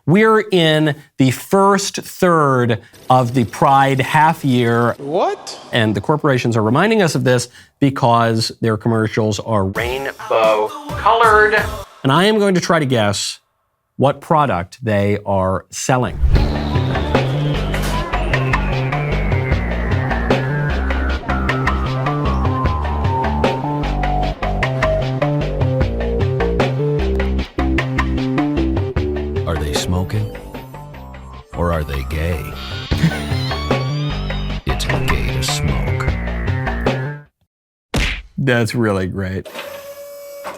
We're in the first third of the Pride half year. What? And the corporations are reminding us of this because their commercials are rainbow colored. And I am going to try to guess what product they are selling. Are they smoking? Or are they gay? It's gay to smoke. That's really great.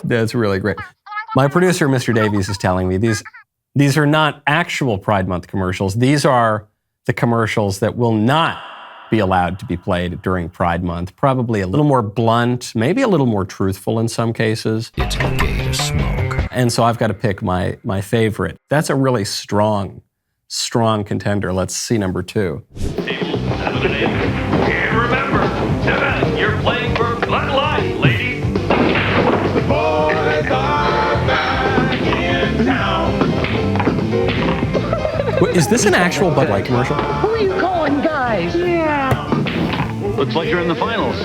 That's really great. My producer, Mr. Davies, is telling me these are not actual Pride Month commercials. These are the commercials that will not be allowed to be played during Pride Month. Probably a little more blunt, maybe a little more truthful in some cases. It's gay to smoke. And so I've got to pick my favorite. That's a really strong contender. Let's see number 2. And remember, you're playing for Bud Light, ladies. The boys are back in town. Is this an actual Bud Light commercial? Who are you calling, guys? Looks like you're in the finals.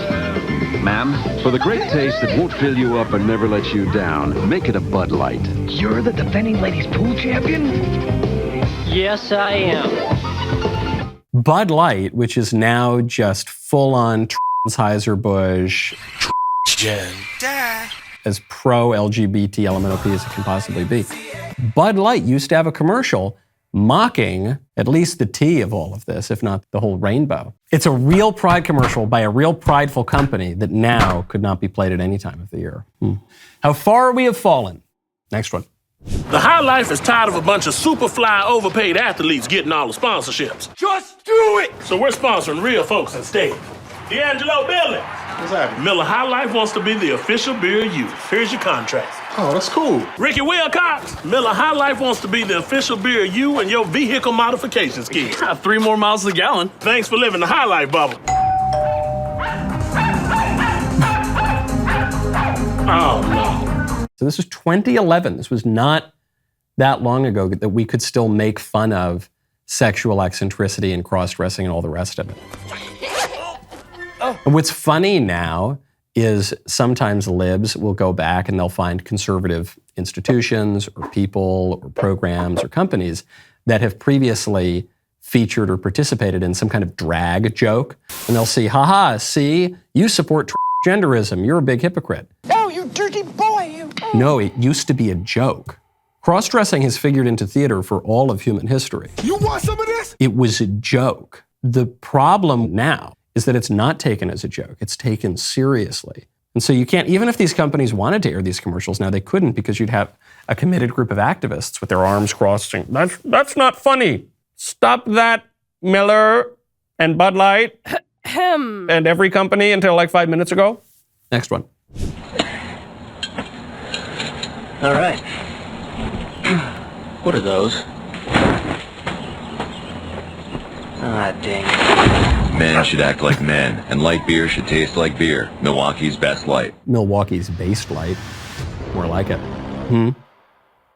Ma'am, for the great taste that won't fill you up and never let you down, make it a Bud Light. You're the defending ladies pool champion? Yes, I am. Bud Light, which is now just full-on Anheuser-Busch, as pro-LGBT LMNOP as it can possibly be. Bud Light used to have a commercial mocking at least the T of all of this, if not the whole rainbow. It's a real Pride commercial by a real prideful company that now could not be played at any time of the year. How far we have fallen. Next one. The High Life is tired of a bunch of super fly, overpaid athletes getting all the sponsorships. Just do it! So we're sponsoring real folks instead. D'Angelo Billy. What's happening? Miller High Life wants to be the official beer of you. Here's your contract. Oh, that's cool. Ricky Wilcox. Miller High Life wants to be the official beer of you and your vehicle modification scheme. 3 more miles a gallon. Thanks for living the High Life bubble. Oh, no. So this was 2011. This was not that long ago that we could still make fun of sexual eccentricity and cross-dressing and all the rest of it. And what's funny now is sometimes libs will go back and they'll find conservative institutions or people or programs or companies that have previously featured or participated in some kind of drag joke. And they'll see, haha, see, you support transgenderism. You're a big hypocrite. Oh, you dirty boy! No, it used to be a joke. Cross-dressing has figured into theater for all of human history. You want some of this? It was a joke. The problem now is that it's not taken as a joke. It's taken seriously. And so you can't, even if these companies wanted to air these commercials now, they couldn't because you'd have a committed group of activists with their arms crossed saying, that's not funny. Stop that, Miller and Bud Light and every company until like 5 minutes ago. Next one. All right. What are those? Ah, dang it. Men should act like men, and light beer should taste like beer. Milwaukee's Best Light. Milwaukee's Based Light. More like it.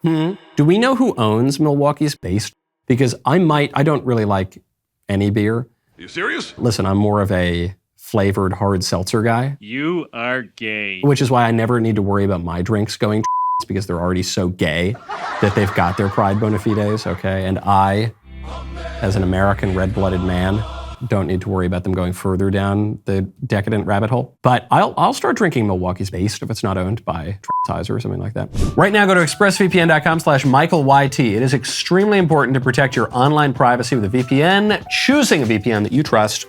Do we know who owns Milwaukee's Based? Because I don't really like any beer. Are you serious? Listen, I'm more of a flavored hard seltzer guy. You are gay. Which is why I never need to worry about my drinks going because they're already so gay that they've got their pride bona fides, okay? And I, as an American red-blooded man, don't need to worry about them going further down the decadent rabbit hole. But I'll start drinking Milwaukee's Based if it's not owned by Transizer or something like that. Right now, go to expressvpn.com/MichaelYT. It is extremely important to protect your online privacy with a VPN. Choosing a VPN that you trust,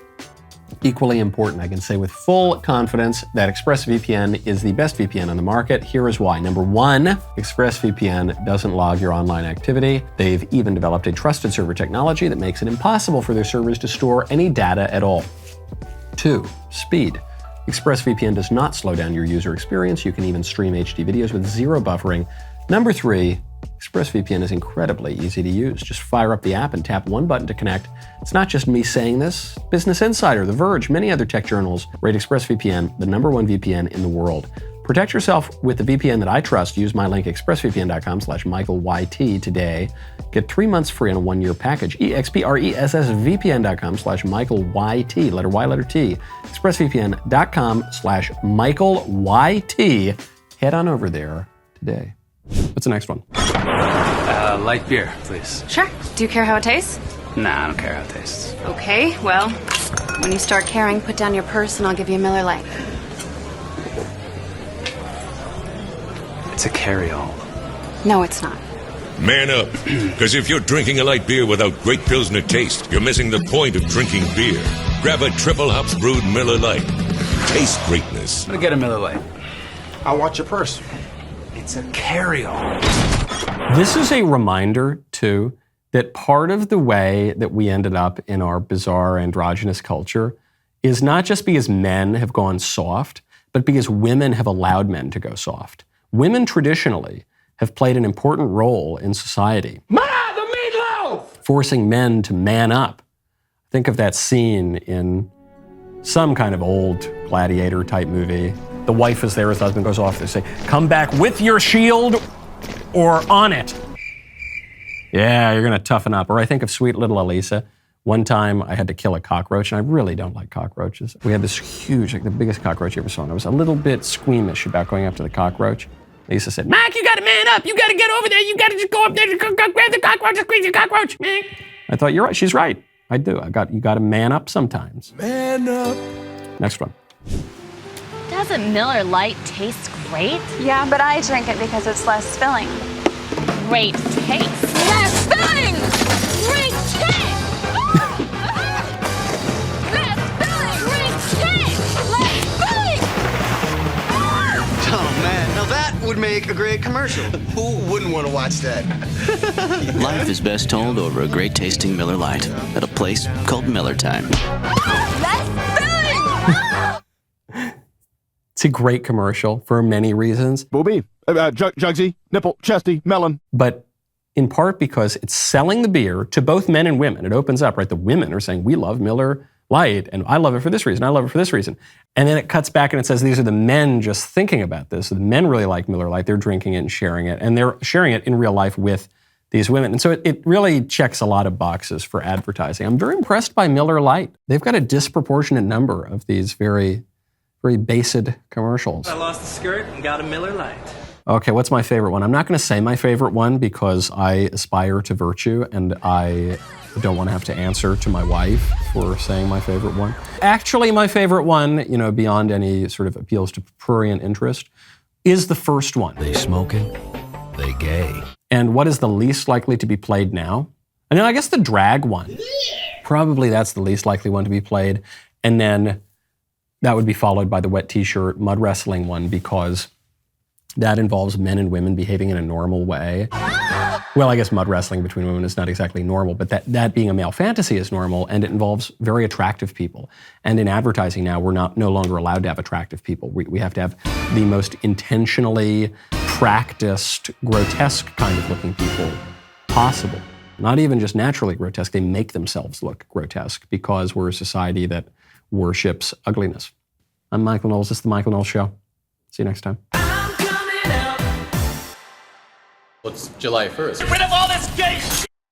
equally important. I can say with full confidence that ExpressVPN is the best VPN on the market. Here is why. Number one, ExpressVPN doesn't log your online activity. They've even developed a trusted server technology that makes it impossible for their servers to store any data at all. 2, speed. ExpressVPN does not slow down your user experience. You can even stream HD videos with zero buffering. Number 3, ExpressVPN is incredibly easy to use. Just fire up the app and tap one button to connect. It's not just me saying this. Business Insider, The Verge, many other tech journals rate ExpressVPN the #1 VPN in the world. Protect yourself with the VPN that I trust. Use my link expressvpn.com/MichaelYT today. Get 3 months free on a 1-year package. expressvpn.com/MichaelYT, letter Y, letter T. expressvpn.com/MichaelYT. Head on over there today. What's the next one? Light beer, please. Sure. Do you care how it tastes? Nah, I don't care how it tastes. Okay, well, when you start caring, put down your purse and I'll give you a Miller Lite. It's a carry-all. No, it's not. Man up, because if you're drinking a light beer without great Pilsner taste, you're missing the point of drinking beer. Grab a triple hops brewed Miller Lite. Taste greatness. I'm gonna get a Miller Lite. I'll watch your purse. It's a carry-all. This is a reminder, too, that part of the way that we ended up in our bizarre androgynous culture is not just because men have gone soft, but because women have allowed men to go soft. Women traditionally have played an important role in society. Ma, the meatloaf! Forcing men to man up. Think of that scene in some kind of old gladiator type movie. The wife is there as the husband goes off. They say, come back with your shield or on it. Yeah, you're gonna toughen up. Or I think of sweet little Elisa. One time I had to kill a cockroach, and I really don't like cockroaches. We had this huge, like the biggest cockroach you ever saw, and I was a little bit squeamish about going after the cockroach. Lisa said, Mike, you gotta man up. You gotta get over there. You gotta just go up there and grab the cockroach and squeeze the cockroach. I thought, you're right. She's right. I do. You gotta man up sometimes. Man up. Next one. Doesn't Miller Lite taste great? Yeah, but I drink it because it's less filling. Great taste. Less filling! Great taste! Less filling! Great taste! Less filling! Oh man, now that would make a great commercial. Who wouldn't want to watch that? Life is best told over a great tasting Miller Lite at a place called Miller Time. Less filling! It's a great commercial for many reasons. Booby, Jugsy, nipple, chesty, melon. But in part because it's selling the beer to both men and women. It opens up, right? The women are saying, we love Miller Lite, and I love it for this reason, I love it for this reason. And then it cuts back and it says, these are the men just thinking about this. So the men really like Miller Lite. They're drinking it and sharing it. And they're sharing it in real life with these women. And so it really checks a lot of boxes for advertising. I'm very impressed by Miller Lite. They've got a disproportionate number of these very based commercials. I lost the skirt and got a Miller Lite. Okay, what's my favorite one? I'm not going to say my favorite one because I aspire to virtue and I don't want to have to answer to my wife for saying my favorite one. Actually, my favorite one, beyond any sort of appeals to prurient interest, is the first one. They smoking? They gay? And what is the least likely to be played now? And then I guess the drag one. Probably that's the least likely one to be played. And then that would be followed by the wet t-shirt mud wrestling one because that involves men and women behaving in a normal way. Well, I guess mud wrestling between women is not exactly normal, but that being a male fantasy is normal, and it involves very attractive people. And in advertising now, we're no longer allowed to have attractive people. We have to have the most intentionally practiced, grotesque kind of looking people possible. Not even just naturally grotesque, they make themselves look grotesque because we're a society that worships ugliness. I'm Michael Knowles. This is The Michael Knowles Show. See you next time. It's July 1st. Get rid of all this gay shit!